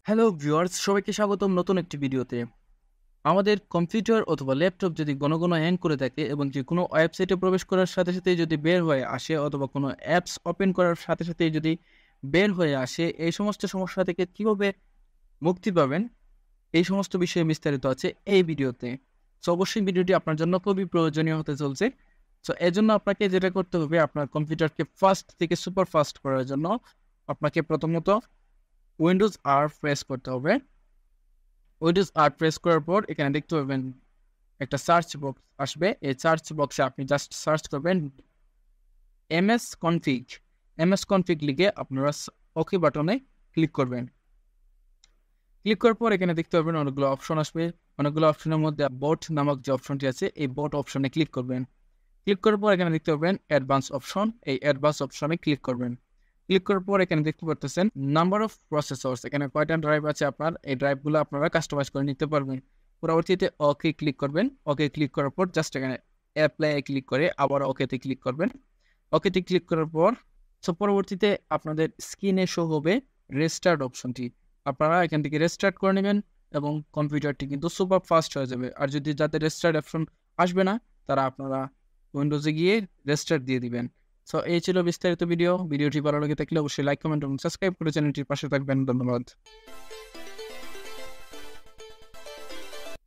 Hello viewers, সবাইকে স্বাগতম নতুন একটি ভিডিওতে। আমাদের কম্পিউটার অথবা ল্যাপটপ যদি ঘন ঘন হ্যাং করে থাকে এবং যে কোনো ওয়েবসাইটে প্রবেশ করার সাথে সাথেই যদি বের হয়ে আসে অথবা কোনো অ্যাপস ওপেন করার সাথে সাথেই যদি বের হয়ে আসে, এই সমস্ত সমস্যা থেকে কীভাবে মুক্তি পাবেন, এই সমস্ত বিষয়ে বিস্তারিত আছে এই ভিডিওতে। সো অবশ্যই ভিডিওটি আপনার জন্য খুবই প্রয়োজনীয় হতে চলছে। সো এজন্য আপনাকে যেটা করতে হবে, আপনার কম্পিউটারকে ফাস্ট থেকে সুপার ফাস্ট করার জন্য আপনাকে প্রথমত উইন্ডোজ আর প্রেস করতে হবে। উইন্ডোজ আর প্রেস করার পর এখানে দেখতে পাবেন একটা সার্চ বক্স আসবে। এই সার্চ বক্সে আপনি জাস্ট সার্চ করবেন এমএস কনফিগ। এমএস কনফিগ লিখে আপনারা ওকে বাটনে ক্লিক করবেন। ক্লিক করার পর এখানে দেখতে পাবেন অনেকগুলো অপশন আসবে। অনেকগুলো অপশনের মধ্যে বট নামক যে অপশনটি আছে, এই বট অপশনে ক্লিক করবেন। ক্লিক করার পর এখানে দেখতে পাবেন অ্যাডভান্স অপশন। এই অ্যাডভান্স অপশনে ক্লিক করবেন। ক্লিক করার পর এখানে দেখতে পারতেছেন নাম্বার অফ প্রসেসরস, এখানে কয়টা ড্রাইভ আছে আপনার, এই ড্রাইভগুলো আপনারা কাস্টমাইজ করে নিতে পারবেন। পরবর্তীতে ওকে ক্লিক করবেন। ওকে ক্লিক করার পর জাস্ট এখানে অ্যাপ্লাই ক্লিক করে আবার ওকেতে ক্লিক করবেন। ওকেতে ক্লিক করার পর পরবর্তীতে আপনাদের স্ক্রিনে শো হবে রেস্টার্ট অপশনটি। আপনারা এখান থেকে রেস্টার্ট করে নেবেন এবং কম্পিউটারটি কিন্তু সুপার ফাস্ট হয়ে যাবে। আর যদি যাদের রেস্টার্ট অপশন আসবে না, তারা আপনারা উইন্ডোজে গিয়ে রেস্টার্ট দিয়ে দিবেন। সো এই ছিল বিস্তারিত ভিডিওটি ভালো লেগে থাকলে অবশ্যই লাইক, কমেন্ট এবং সাবস্ক্রাইব করে চ্যানেলটির পাশে থাকবেন। ধন্যবাদ।